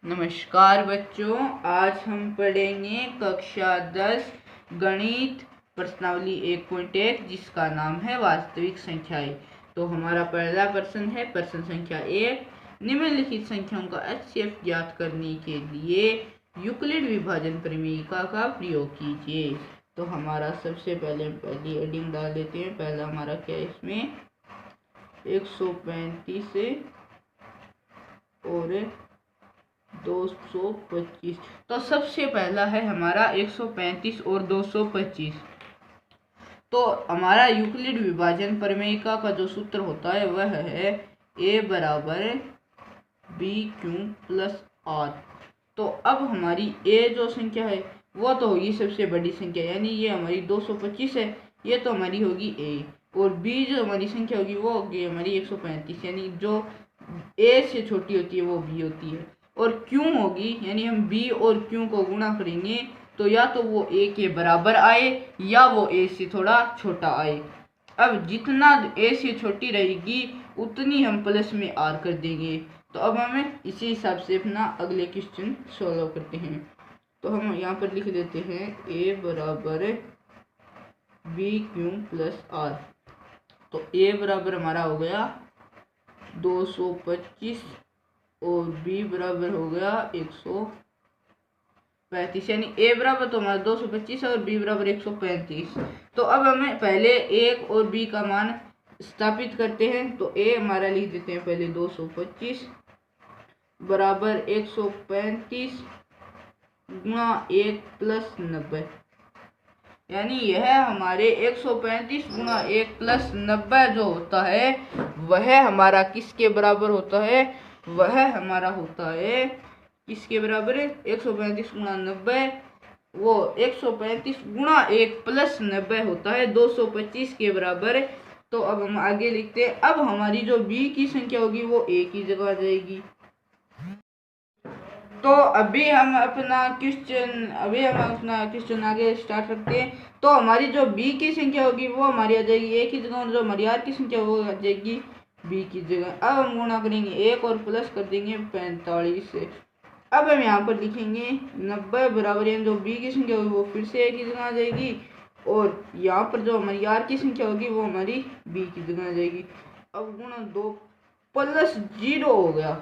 नमस्कार बच्चों, आज हम पढ़ेंगे कक्षा 10 गणित प्रश्नावली 1.1 जिसका नाम है वास्तविक संख्याएं। तो हमारा पहला प्रश्न है प्रश्न संख्या 1। निम्नलिखित संख्याओं का HCF ज्ञात करने के लिए यूक्लिड विभाजन प्रमेयिका का प्रयोग कीजिए। तो हमारा सबसे पहली एडिंग डाल देते हैं। पहला हमारा क्या है, इसमें 135 और 225। तो सबसे पहला है हमारा 135 और 225। तो हमारा यूक्लिड विभाजन प्रमेयिका का जो सूत्र होता है वह है A बराबर BQ प्लस R। तो अब हमारी A जो संख्या है वो तो होगी सबसे बड़ी संख्या, यानी ये हमारी 225 है, ये तो हमारी होगी A। और B जो हमारी संख्या होगी वो होगी हमारी 135, यानी जो A से छोटी होती है वो B होती है। और Q होगी, यानी हम B और Q को गुणा करेंगे तो या तो वो A के बराबर आए या वो A से थोड़ा छोटा आए। अब जितना A से छोटी रहेगी उतनी हम प्लस में R कर देंगे। तो अब हमें इसी हिसाब से अपना अगले क्वेश्चन सॉल्व करते हैं। तो हम यहाँ पर लिख देते हैं A बराबर BQ प्लस R। तो A बराबर हमारा हो गया 225 और B बराबर हो गया 135, यानी A बराबर तो हमारा 225 और B बराबर 135। तो अब हमें पहले A और B का मान स्थापित करते हैं। तो A हमारा लिख देते हैं पहले 225 बराबर 135 गुणा 1 प्लस 90, यानी यह हमारे 135 गुणा 1 प्लस 90 जो होता है वह हमारा किसके बराबर होता है, वह हमारा होता है किसके बराबर है, 135 गुणा 90, वो 135 गुणा 1 प्लस 90 होता है 225 के बराबर। तो अब हम आगे लिखते हैं। अब हमारी जो B की संख्या होगी वो A की जगह आ जाएगी। तो अभी हम अपना क्वेश्चन आगे स्टार्ट करते हैं। तो हमारी जो B की संख्या होगी वो हमारी आ जाएगी A की जगह, और जो हमारी R की संख्या वो आ जाएगी B की जगह। अब हम गुणा करेंगे 1 और प्लस कर देंगे 45 से। अब हम यहाँ पर लिखेंगे 90 बराबर, यानी जो B की संख्या होगी वो फिर से A की जगह आ जाएगी, और यहाँ पर जो हमारी R की संख्या होगी वो हमारी B की जगह आ जाएगी। अब गुणा 2 प्लस 0 हो गया,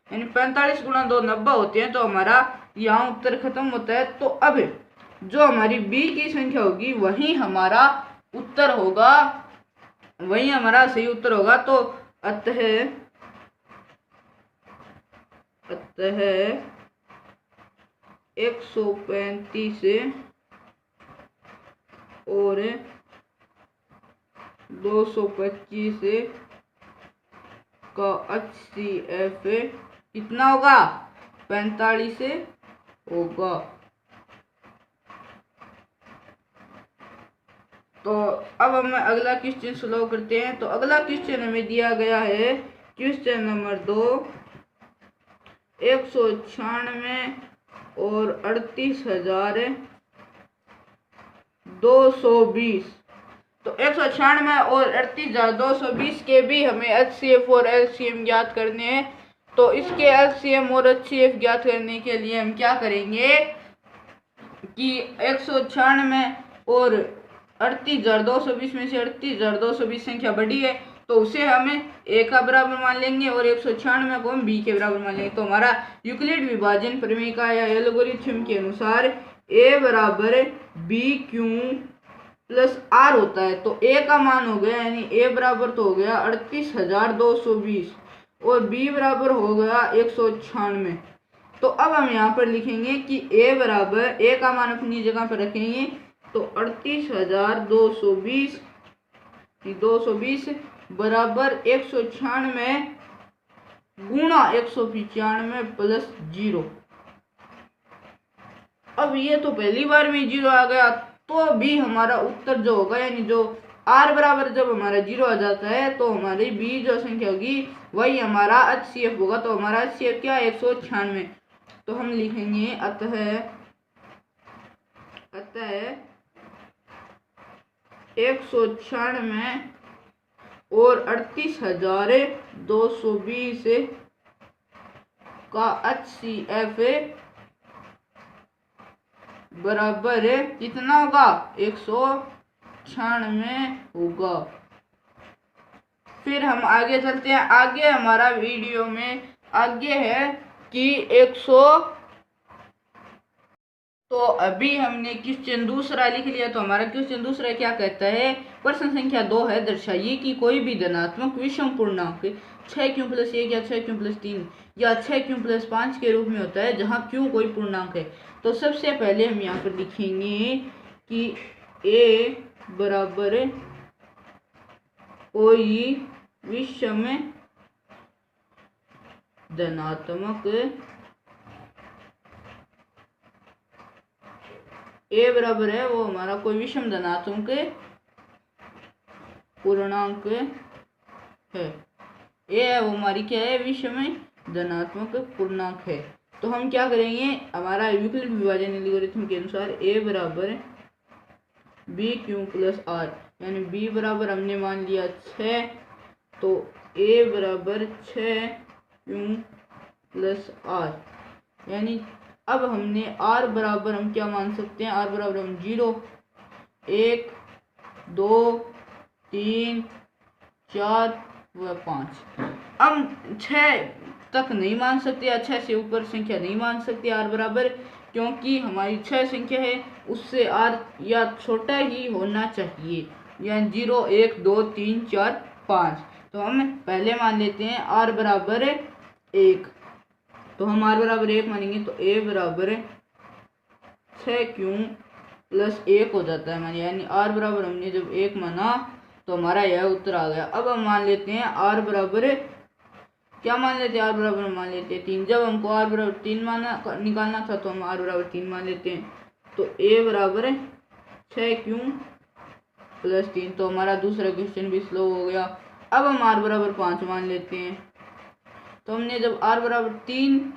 यानी 45 गुणा 2 90 होते हैं। तो हमारा यहाँ उत्तर खत्म होता है। तो अब जो हमारी B की संख्या होगी वही हमारा उत्तर होगा, वही हमारा सही उत्तर होगा। तो अतः 135 और 225 का HCF कितना होगा, 45 होगा। तो अब हम अगला क्वेश्चन सॉल्व करते हैं। तो अगला क्वेश्चन हमें दिया गया है क्वेश्चन नंबर 2, 196 और 38,220। तो 196 और 38,220 के भी हमें HCF और LCM ज्ञात करने हैं। तो इसके LCM और HCF ज्ञात करने के लिए हम क्या करेंगे कि 196 और 38,220 में से 38,220 संख्या बड़ी है तो उसे हमें A का बराबर मान लेंगे, और 196 को हम B के बराबर मान लेंगे। तो हमारा यूक्लिड विभाजन प्रमेयिका या एल्गोरिथम के अनुसार A बराबर BQ प्लस R होता है। तो A का मान हो गया, यानी A बराबर तो हो गया 38,220 और B बराबर हो गया 196। तो अब हम यहाँ पर लिखेंगे कि A बराबर, A का मान अपनी जगह पर रखेंगे। तो 38,220 बराबर 196 गुणा 195 प्लस 0। अब ये तो पहली बार में 0 आ गया, तो भी हमारा उत्तर जो होगा, यानी जो R बराबर जब हमारा 0 आ जाता है तो हमारी B जो संख्या होगी वही हमारा HCF होगा। तो हमारा HCF क्या, 196। तो हम लिखेंगे अतः 196 और 38,220 का HCF बराबर कितना होगा 196 होगा। फिर हम आगे चलते हैं। आगे हमारा वीडियो में आगे है कि 100। तो अभी हमने क्वेश्चन दूसरा लिख लिया। तो हमारा क्वेश्चन दूसरा क्या कहता है, प्रश्न संख्या 2 है, दर्शाइए कि कोई भी धनात्मक विषम पूर्णांक 6q+1 या 6q+3 या 6q+5 के रूप में होता है जहां q कोई पूर्णांक है। तो सबसे पहले हम यहाँ पर लिखेंगे कि a बराबर कोई विषम धनात्मक a बराबर है वो हमारा कोई विषम धनात्मक पूर्णांक है। a है वो हमारी क्या है, विषम धनात्मक पूर्णांक है। तो हम क्या करेंगे, हमारा यूक्लिड विभाजन एल्गोरिथम के अनुसार a बराबर bq+r, यानी b बराबर हमने मान लिया 6, तो a बराबर 6q+r, यानी अब हमने r बराबर हम क्या मान सकते हैं, r बराबर हम 0, 1, 2, 3, 4 व 5। हम 6 तक नहीं मान सकते या 6 से ऊपर संख्या नहीं मान सकते r बराबर, क्योंकि हमारी 6 संख्या है उससे r या छोटा ही होना चाहिए, यानी 0, 1, 2, 3, 4, 5। तो हम पहले मान लेते हैं r बराबर 1। तो हम r बराबर 1 मानेंगे तो a बराबर 6q+1 हो जाता है, यानी r बराबर हमने जब 1 माना तो हमारा यह उत्तर आ गया। अब हम मान लेते हैं r बराबर क्या मान लेते हैं, r बराबर मान लेते हैं 3। जब हमको r बराबर 3 निकालना था तो हम r बराबर 3 मान लेते हैं। तो a बराबर 6q+3। तो हमारा दूसरा क्वेश्चन भी स्लो हो गया। अब हम r बराबर 5 मान लेते हैं। तो हमने जब r बराबर 3,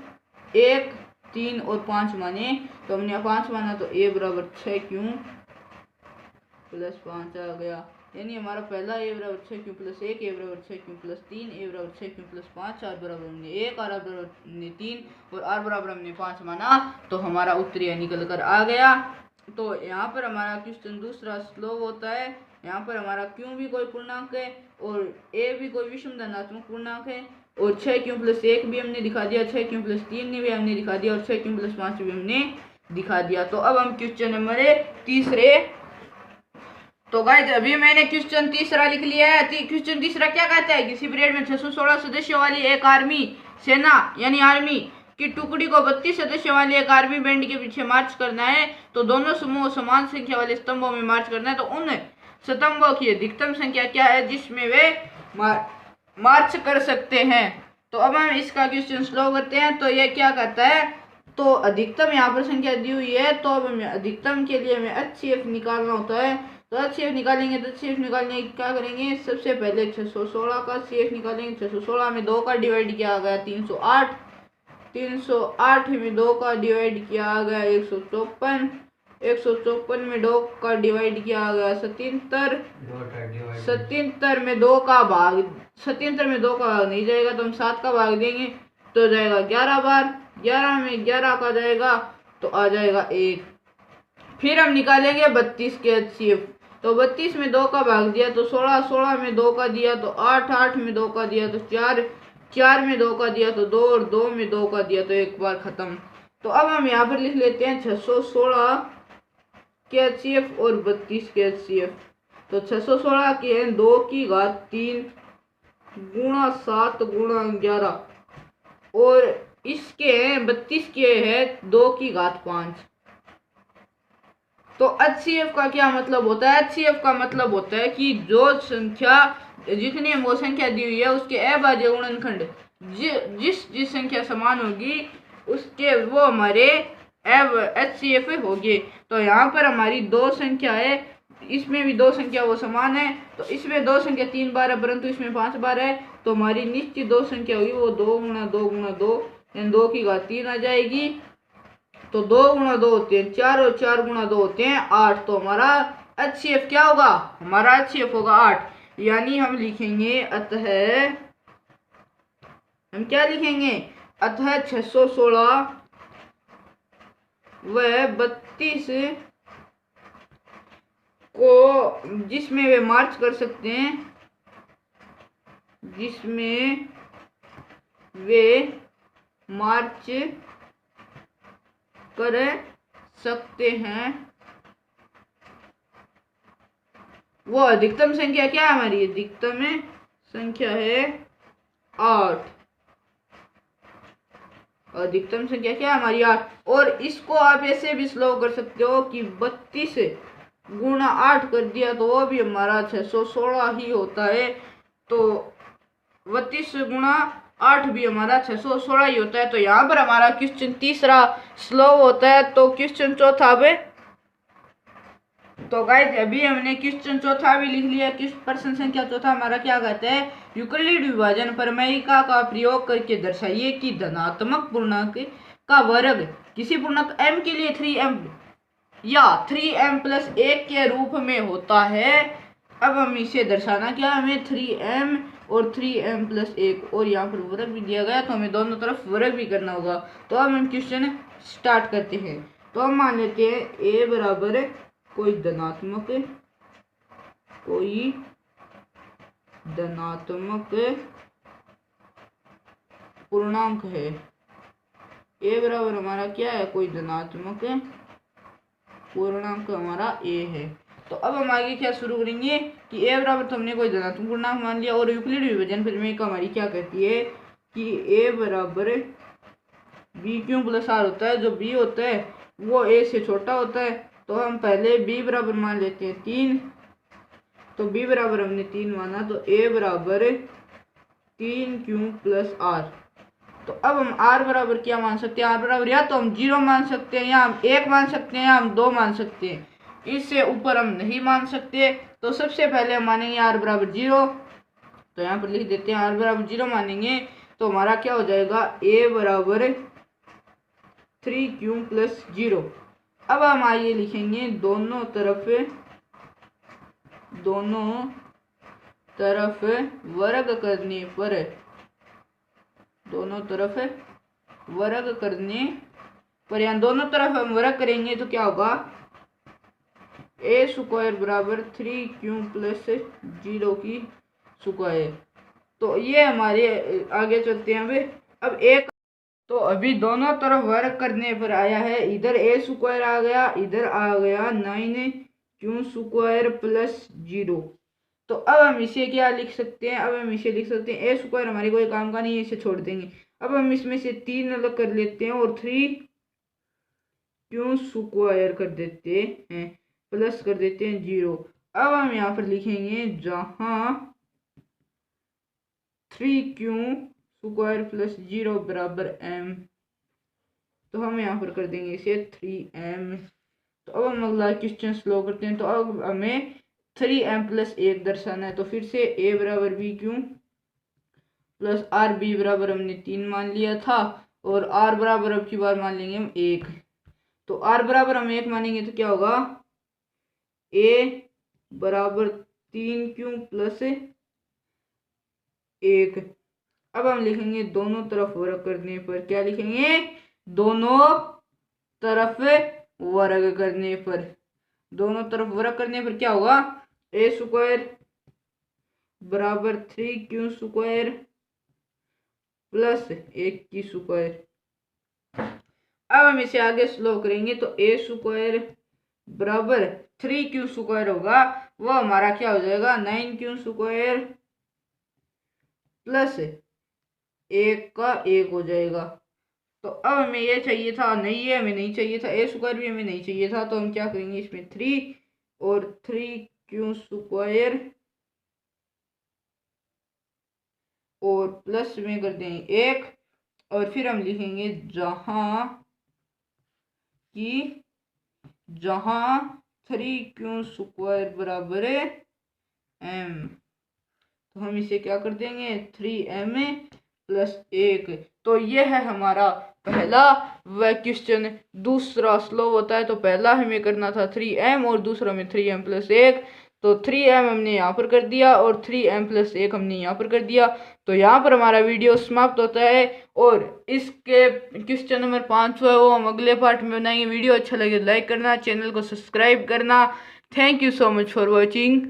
1, 3 और 5 माने तो हमने 5 माना तो a बराबर 6q+5 आ गया, यानी हमारा पहला a बराबर 6q+1, a बराबर 6q+3, a बराबर 6q+5, r बराबर हमने 1, r बराबर हमने 3 और r बराबर हमने 5 माना, तो हमारा उत्तर यह निकल कर आ गया। तो यहाँ पर हमारा क्वेश्चन दूसरा स्लो होता है। यहाँ पर हमारा q भी कोई पूर्णांक है और a भी कोई विषम धनात्मक पूर्णांक है और 6q+1 भी हमने दिखा दिया, 6q+3 भी हमने दिखा दिया और 6q+5 भी हमने दिखा दिया। तो अब हम क्वेश्चन नंबर तीसरे। तो गाइस अभी मैंने क्वेश्चन तीसरा लिख लिया है। क्वेश्चन तीसरा क्या कहता है, किसी पीरियड में 616 सदस्यों वाली एक आर्मी सेना यानी आर्मी की टुकड़ी को 32 सदस्यों वाली एक आर्मी बैंड के पीछे मार्च करना है। तो दोनों समूह समान संख्या वाले स्तंभों में मार्च करना है। तो उन स्तंभों की अधिकतम संख्या क्या है जिसमें वे मार्च कर सकते हैं। तो अब हम इसका क्वेश्चन स्लो करते हैं। तो ये क्या कहता है, तो अधिकतम यहाँ पर संख्या दी हुई है, तो अब हमें अधिकतम के लिए हमें HCF निकालना होता है। तो HCF निकालेंगे तो HCF निकालने क्या करेंगे, सबसे पहले 616 का HCF निकालेंगे। 616 में 2 का डिवाइड किया गया 308, 308 में 2 का डिवाइड किया गया 154, 154 में 2 का डिवाइड किया गया 77, 77 में 2 का भाग 77 में 2 का भाग नहीं जाएगा तो हम 7 का भाग देंगे तो जाएगा 11 बार, 11 में 11 का जाएगा तो आ जाएगा 1। फिर हम निकालेंगे 32 के HCF। तो 32 में 2 का भाग दिया तो 16, 16 में 2 का दिया तो 8, 8 में 2 का दिया तो 4, 4 में 2 का दिया तो 2 और 2 में 2 का दिया तो एक बार खत्म। तो अब हम यहाँ पर लिख लेते हैं 616 के HCF और 32 के HCF। तो 616 के हैं 2 की घात 3 गुणा 7 गुणा 11 और इसके हैं 32 के है 2 की घात 5। तो HCF का क्या मतलब होता है, HCF का मतलब होता है कि जो संख्या जितनी वो संख्या दी हुई है उसके अभाज्य गुणनखंड जिस संख्या समान होगी उसके वो हमारे HCF होगी। तो यहाँ पर हमारी 2 संख्या है, इसमें भी 2 संख्या वो समान है, तो इसमें 2 संख्या 3 बार है परंतु इसमें 5 बार है। तो हमारी निश्चित 2 संख्या होगी वो 2 गुणा 2 गुणा 2 यानी 2 की घात 3 आ जाएगी। तो 2 गुणा 2 होते हैं 4 और 4 गुणा 2 होते हैं 8। तो हमारा HCF क्या होगा, हमारा HCF होगा 8। यानी हम लिखेंगे अतः हम क्या लिखेंगे, अतः 616 व 32 को जिसमें वे मार्च कर सकते हैं, जिसमें वे मार्च कर सकते हैं, वो अधिकतम संख्या क्या है हमारी? अधिकतम संख्या है 8। अधिकतम संख्या क्या है हमारी? 8। और इसको आप ऐसे भी स्लो कर सकते हो कि 32 गुणा 8 कर दिया तो वो भी हमारा 616 ही होता है। तो 32 गुणा 8 भी हमारा 616 ही होता है। तो यहाँ पर हमारा क्वेश्चन तीसरा स्लो होता है। तो क्वेश्चन चौथा पे, तो गाइस अभी हमने क्वेश्चन चौथा भी लिख लिया। प्रश्न संख्या चौथा हमारा क्या कहता है? यूक्लिड विभाजन प्रमेयिका का प्रयोग करके दर्शाइए कि धनात्मक पूर्णांक का वर्ग किसी पूर्णांक m के लिए 3m या 3m+1 के रूप में होता है। अब हम इसे दर्शाना क्या, हमें 3m और 3m+1 और यहाँ पर वर्ग भी दिया गया तो हमें दोनों तरफ वर्ग भी करना होगा। तो अब हम क्वेश्चन स्टार्ट करते हैं। तो हम मान लेते हैं a बराबर कोई धनात्मक पूर्णांक है। a बराबर हमारा क्या है? कोई धनात्मक पूर्णांक हमारा a है। तो अब हम आगे क्या शुरू करेंगे कि a बराबर तो हमने कोई धनात्मक पूर्णांक मान लिया। और यूक्लिड विभाजन प्रमेय हमारी क्या कहती है कि a बराबर b⁴ होता है। जो b होता है वो a से छोटा होता है। तो हम पहले b बराबर मान लेते हैं 3। तो b बराबर हमने 3 माना, तो a बराबर 3q+r। तो अब हम r बराबर क्या मान सकते हैं? r बराबर या तो हम 0 मान सकते हैं, या हम 1 मान सकते हैं, या हम 2 मान सकते हैं। इससे ऊपर हम नहीं मान सकते। तो सबसे पहले हम मानेंगे r बराबर 0। तो यहाँ पर लिख देते हैं r बराबर 0 मानेंगे। तो हमारा क्या हो जाएगा? a बराबर 3q+0। अब हम आइए लिखेंगे दोनों तरफ वर्ग करने पर, यहाँ दोनों तरफ हम वर्ग करेंगे तो क्या होगा? a² बराबर 3q+0 की स्क्वायर। तो ये हमारे आगे चलते हैं। अब एक तो अभी दोनों तरफ वर्ग करने पर आया है, इधर a² आ गया, इधर आ गया 9q² + 0। तो अब हम इसे क्या लिख सकते हैं? अब हम इसे लिख सकते हैं a² हमारे कोई काम का नहीं है, इसे छोड़ देंगे। अब हम इसमें से 3 अलग कर लेते हैं और 3q² कर देते हैं, प्लस कर देते हैं 0। अब हम यहाँ पर लिखेंगे जहां 3q² + 0 बराबर m। तो हम यहाँ पर कर देंगे इसे 3m। तो अब हम अगला क्वेश्चन स्लो करते हैं। तो अब हमें 3m+1 दर्शाना है। तो फिर से a बराबर b³ + r, b बराबर हमने 3 मान लिया था, और r बराबर अब की बार मान लेंगे हम 1। तो r बराबर हम 1 मानेंगे तो क्या होगा? a बराबर 3q+1। अब हम लिखेंगे दोनों तरफ वर्ग करने पर, क्या लिखेंगे? दोनों तरफ वर्ग करने पर, क्या होगा? a² बराबर 3q² + 1 की स्क्वायर। अब हम इसे आगे स्लो करेंगे तो a² बराबर 3q² होगा, वो हमारा क्या हो जाएगा? 9q² + 1 का 1 हो जाएगा। तो अब हमें ये चाहिए था, नहीं ये हमें नहीं चाहिए था, a² भी हमें नहीं चाहिए था। तो हम क्या करेंगे इसमें 3 और 3q² और प्लस में कर देंगे 1, और फिर हम लिखेंगे जहां 3q² बराबर m। तो हम इसे क्या कर देंगे? 3m + 1। तो ये है हमारा पहला वह क्वेश्चन। दूसरा स्लो होता है। तो पहला हमें करना था 3m और दूसरा में 3m + 1। तो 3m हमने यहाँ पर कर दिया और 3m+1 हमने यहाँ पर कर दिया। तो यहाँ पर हमारा वीडियो समाप्त होता है और इसके क्वेश्चन नंबर 500 है वो हम अगले पार्ट में बनाएंगे। वीडियो अच्छा लगे लाइक करना, चैनल को सब्सक्राइब करना। Thank you so much for watching.